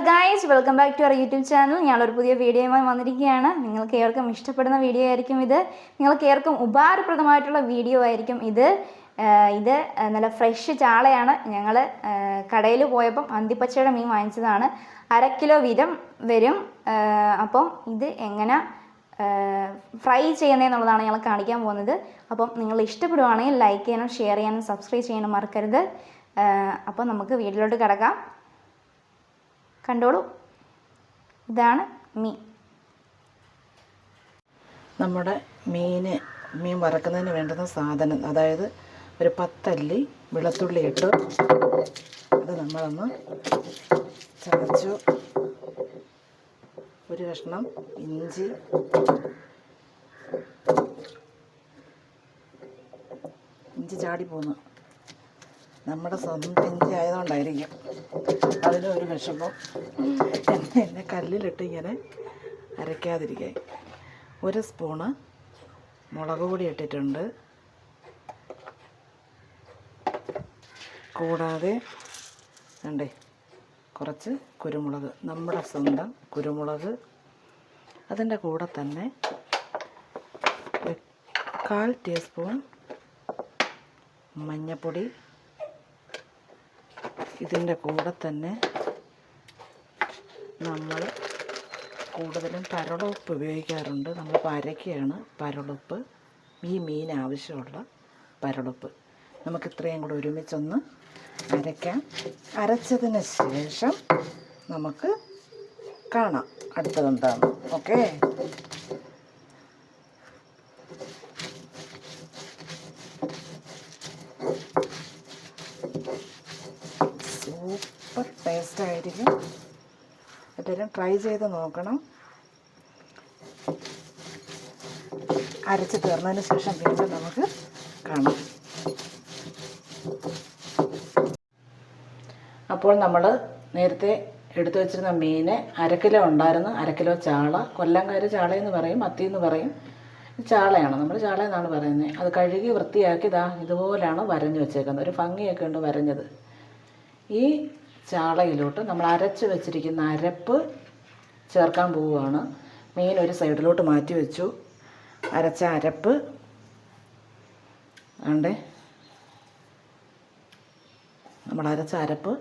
Guys, welcome back to our YouTube channel. ഞങ്ങളൊരു പുതിയ വീഡിയോയുമായി വന്നിരിക്കുകയാണ്. നിങ്ങൾക്ക് ഏവർക്കും ഇഷ്ടപ്പെടുന്ന വീഡിയോ ആയിരിക്കും ഇത്. നിങ്ങൾക്ക് ഏവർക്കും ഉപകാരപ്രദമായിട്ടുള്ള വീഡിയോ ആയിരിക്കും ഇത്. നല്ല ഫ്രഷ് ചാളയാണ്. ഞങ്ങൾ കടയിൽ പോയപ്പം അന്തിപ്പച്ചയുടെ മീൻ വാങ്ങിച്ചതാണ്. 1/2 കിലോ വീതം വരും. അപ്പം ഇത് എങ്ങനെ ഫ്രൈ ചെയ്യുന്നതെന്നുള്ളതാണ് ഞങ്ങൾ കാണിക്കാൻ പോകുന്നത്. അപ്പം നിങ്ങൾ ഇഷ്ടപ്പെടുവാണെങ്കിൽ ലൈക്ക് ചെയ്യാനും ഷെയർ ചെയ്യാനും സബ്സ്ക്രൈബ് ചെയ്യാനും മറക്കരുത്. അപ്പം നമുക്ക് വീഡിയോയിലോട്ട് കിടക്കാം. കണ്ടോളൂ, ഇതാണ് മീൻ. നമ്മുടെ മീൻ വറക്കുന്നതിന് വേണ്ടുന്ന സാധനം, അതായത് ഒരു 10 അല്ലി വെളുത്തുള്ളി ഇട്ട് അത് നമ്മളൊന്ന് ചതച്ചു. ഒരു കഷ്ണം ഇഞ്ചി, ചാടി പോന്നു. നമ്മുടെ സ്വന്തം ഇഞ്ചി ആയതുകൊണ്ടായിരിക്കും അതിനൊരു വിഷമം. എന്നെ കല്ലിലിട്ട് ഇങ്ങനെ അരയ്ക്കാതിരിക്കാൻ. 1 സ്പൂണ് മുളക് പൊടി ഇട്ടിട്ടുണ്ട്. കൂടാതെ കണ്ടേ കുറച്ച് കുരുമുളക്, നമ്മുടെ സ്വന്തം കുരുമുളക്. അതിൻ്റെ കൂടെ തന്നെ 1/4 ടീസ്പൂൺ മഞ്ഞൾപ്പൊടി. ഇതിൻ്റെ കൂടെ തന്നെ നമ്മൾ കൂടുതലും പരളുപ്പ് ഉപയോഗിക്കാറുണ്ട്. നമ്മളിപ്പോൾ അരയ്ക്കുകയാണ് പരളുപ്പ്, ഈ മീൻ ആവശ്യമുള്ള പരളുപ്പ്. നമുക്ക് ഇത്രയും കൂടെ ഒരുമിച്ചൊന്ന് അരയ്ക്കാം. അരച്ചതിന് ശേഷം നമുക്ക് കാണാം അടുത്തതെന്താണ്. Okay, super ടേസ്റ്റായിരിക്കും. എല്ലാവരും ട്രൈ ചെയ്ത് നോക്കണം. അരച്ച് തീർന്നതിന് ശേഷം വീണ്ടും നമുക്ക് കാണാം. അപ്പോൾ നമ്മൾ നേരത്തെ എടുത്തു വെച്ചിരുന്ന മീൻ 1/2 കിലോ ഉണ്ടായിരുന്നു. 1/2 കിലോ ചാള. കൊല്ലംകാർ ചാളയെന്ന് പറയും, മത്തി എന്ന് പറയും. ചാളയാണ്, നമ്മൾ ചാള എന്നാണ് പറയുന്നത്. അത് കഴുകി വൃത്തിയാക്കി ഇതുപോലെയാണ് വരഞ്ഞു വെച്ചേക്കുന്നത്. ഒരു ഭംഗിയൊക്കെ ഉണ്ട് വരഞ്ഞത്. ഈ ചാളയിലോട്ട് നമ്മൾ അരച്ച് വെച്ചിരിക്കുന്ന അരപ്പ് ചേർക്കാൻ പോവുകയാണ്. മീൻ ഒരു സൈഡിലോട്ട് മാറ്റി വെച്ചു. അരച്ച അരപ്പ് ആണ്ടേ, നമ്മൾ അരച്ച അരപ്പ്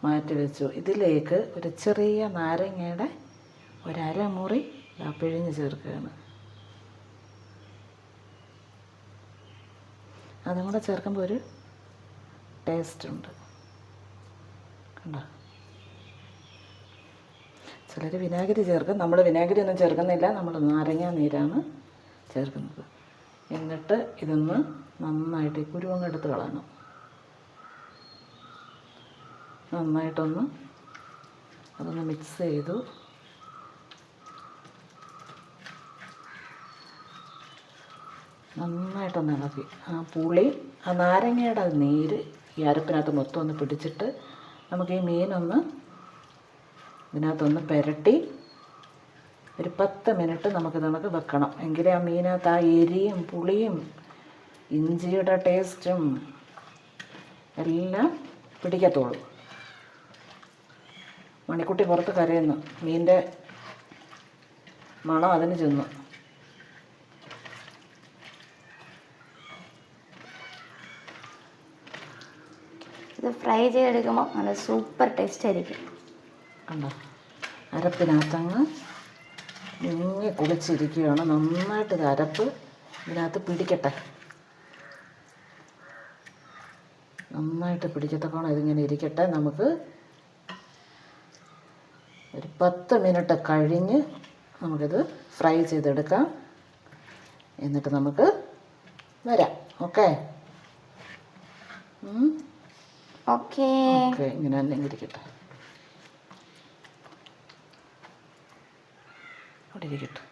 മാറ്റി വെച്ചു. ഇതിലേക്ക് ഒരു ചെറിയ നാരങ്ങയുടെ 1/2 മുറി പിഴിഞ്ഞ് ചേർക്കുകയാണ്. അതും കൂടെ ചേർക്കുമ്പോൾ ഒരു ടേസ്റ്റ് ഉണ്ട്. കണ്ടോ, ചിലർ വിനാഗിരി ചേർക്കും. നമ്മൾ വിനാഗിരി ഒന്നും ചേർക്കുന്നില്ല, നമ്മൾ നാരങ്ങ നീരാണ് ചേർക്കുന്നത്. എന്നിട്ട് ഇതൊന്ന് നന്നായിട്ട് കുരുവങ്ങ് എടുത്ത് കളയണം. നന്നായിട്ടൊന്ന് അതൊന്ന് മിക്സ് ചെയ്തു. നന്നായിട്ടൊന്ന് ഇളക്കി ആ പുളി, ആ നാരങ്ങയുടെ നീര് ഈ അരപ്പിനകത്ത് മൊത്തം ഒന്ന് പിടിച്ചിട്ട് നമുക്ക് ഈ മീനൊന്ന് ഇതിനകത്തൊന്ന് പുരട്ടി ഒരു 10 മിനിറ്റ് നമുക്ക് വെക്കണം. എങ്കിലേ ആ മീനകത്ത് ആ എരിയും പുളിയും ഇഞ്ചിയുടെ ടേസ്റ്റും എല്ലാം പിടിക്കത്തുള്ളൂ. മണിക്കുട്ടി പുറത്ത് കരയുന്നു, മീൻ്റെ മണം അതിന് ചെന്നു. ഇത് ഫ്രൈ ചെയ്തെടുക്കുമ്പോൾ നല്ല സൂപ്പർ ടേസ്റ്റ് ആയിരിക്കും. കണ്ടോ, അരപ്പിനകത്തങ്ങ് മുങ്ങി കുളിച്ചിരിക്കുകയാണ്. നന്നായിട്ട് ഇത് അരപ്പ് ഇതിനകത്ത് പിടിക്കട്ടെ. നന്നായിട്ട് പിടിക്കത്തക്കോണം ഇതിങ്ങനെ ഇരിക്കട്ടെ. നമുക്ക് ഒരു 10 മിനിറ്റ് കഴിഞ്ഞ് നമുക്കിത് ഫ്രൈ ചെയ്തെടുക്കാം. എന്നിട്ട് നമുക്ക് വരാം. ഓക്കെ ഓക്കെ ഓക്കെ, ഇങ്ങനെ തന്നെ ഇരിക്കട്ടെ, അവിടെ ഇരിക്കട്ടെ.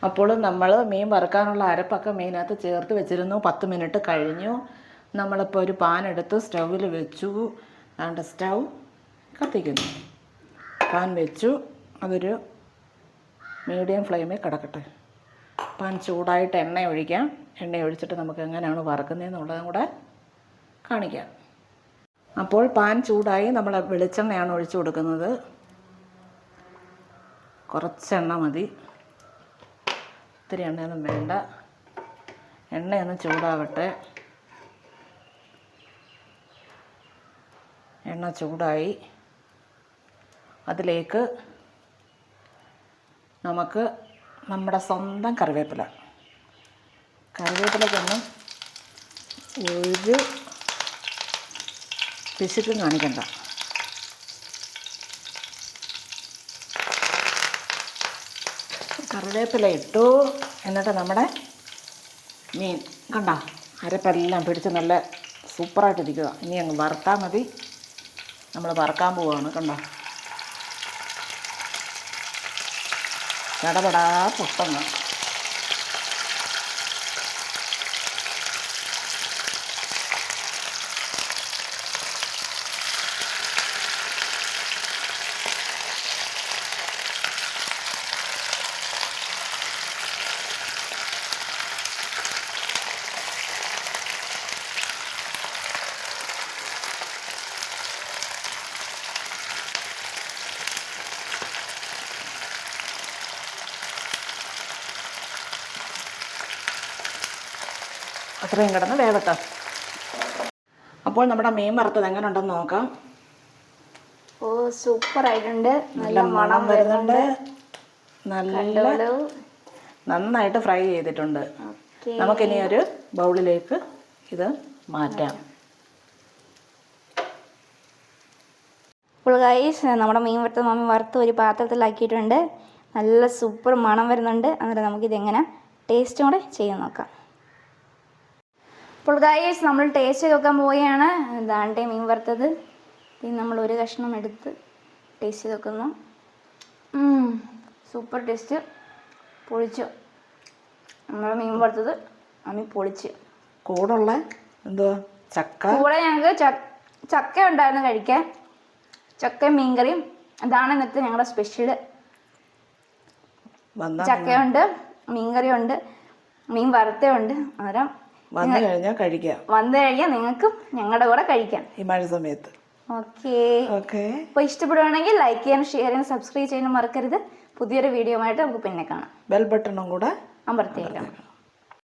അപ്പോൾ നമ്മൾ മീൻ വറുക്കാനുള്ള അരപ്പൊക്കെ മീനകത്ത് ചേർത്ത് വെച്ചിരുന്നു. 10 മിനിറ്റ് കഴിഞ്ഞു. നമ്മളിപ്പോൾ ഒരു പാൻ എടുത്ത് സ്റ്റൗവിൽ വെച്ചു. അതുകൊണ്ട് സ്റ്റൗ കത്തിക്കുന്നു. പാൻ വെച്ചു, അതൊരു മീഡിയം ഫ്ലെയിമിൽ കിടക്കട്ടെ. പാൻ ചൂടായിട്ട് എണ്ണ ഒഴിക്കാം. എണ്ണ ഒഴിച്ചിട്ട് നമുക്ക് എങ്ങനെയാണ് വറുക്കുന്നതെന്നുള്ളതും കൂടെ കാണിക്കാം. അപ്പോൾ പാൻ ചൂടായി നമ്മൾ വെളിച്ചെണ്ണയാണ് ഒഴിച്ചു കൊടുക്കുന്നത്. കുറച്ചെണ്ണ മതി, ഒത്തിരി എണ്ണയൊന്നും വേണ്ട. എണ്ണയൊന്ന് ചൂടാവട്ടെ. എണ്ണ ചൂടായി, അതിലേക്ക് നമുക്ക് നമ്മുടെ സ്വന്തം കറിവേപ്പിലക്കൊന്നും ഒരു പിശുക്കും കാണിക്കണ്ട. കറിവേപ്പില ഇട്ടു. എന്നിട്ട് നമ്മുടെ മീൻ കണ്ട അരപ്പെല്ലാം പിടിച്ച് നല്ല സൂപ്പറായിട്ടിരിക്കുക. ഇനി അങ്ങ് വറുത്താൽ മതി. നമ്മൾ വറുക്കാൻ പോവുകയാണ്. കണ്ടോ, ചടപടാ പൊട്ടുന്നു. അത്രയും കിടന്ന് വേവട്ടെ. അപ്പോൾ നമ്മുടെ മീൻ വറുത്തത് എങ്ങനെ ഉണ്ടെന്ന് നോക്കാം. ഓ സൂപ്പർ ആയിട്ടുണ്ട്. നല്ല മണം വരുന്നുണ്ട്. നല്ല നന്നായിട്ട് ഫ്രൈ ചെയ്തിട്ടുണ്ട്. നമുക്കിനി ഒരു ബൗളിലേക്ക് ഇത് മാറ്റാം. അപ്പോൾ ഗൈസ് നമ്മുടെ മീൻ വറുത്തത് മമ്മി വറുത്ത് ഒരു പാത്രത്തിലാക്കിയിട്ടുണ്ട്. നല്ല സൂപ്പർ മണം വരുന്നുണ്ട്. എന്നിട്ട് നമുക്കിതെങ്ങനെ ടേസ്റ്റും കൂടെ ചെയ്ത് നോക്കാം. അപ്പോൾ ഗൈസ് നമ്മൾ ടേസ്റ്റ് നോക്കാൻ പോവുകയാണ്. ദാണ്ടെ മീൻ വറുത്തത്. പിന്നെ നമ്മൾ ഒരു കഷ്ണം എടുത്ത് ടേസ്റ്റ് നോക്കുന്നു. Super taste. പൊളിച്ചു. നമ്മുടെ മീൻ വറുത്തത് മമ്മി പൊളിച്ച്. കൂടുള്ള എന്തുവാ ചക്ക, കൂടെ ഞങ്ങൾക്ക് ചക്ക ഉണ്ടായിരുന്നു കഴിക്കാൻ. ചക്കയും മീൻകറിയും. അതാണ് ഇന്നത്തെ ഞങ്ങളുടെ സ്പെഷ്യൽ. ചക്കയുണ്ട്, മീൻകറിയുണ്ട്, മീൻ വറുത്തയുണ്ട്. അന്നേരം വന്നു കഴിഞ്ഞാൽ കഴിക്കാം. വന്നു കഴിഞ്ഞാൽ നിങ്ങൾക്കും ഞങ്ങളുടെ കൂടെ കഴിക്കാം ഈ മഴ സമയത്ത്. ഓക്കെ. ഓക്കെ. അപ്പോൾ ഇഷ്ടപ്പെടുവാണെങ്കിൽ ലൈക്ക് ചെയ്യാനും ഷെയർ ചെയ്യാനും സബ്സ്ക്രൈബ് ചെയ്യാനും മറക്കരുത്. പുതിയൊരു വീഡിയോ ആയിട്ട് നമുക്ക് പിന്നെ കാണാം. ബെൽ ബട്ടണും കൂടെ അമർത്തിയേക്കാം.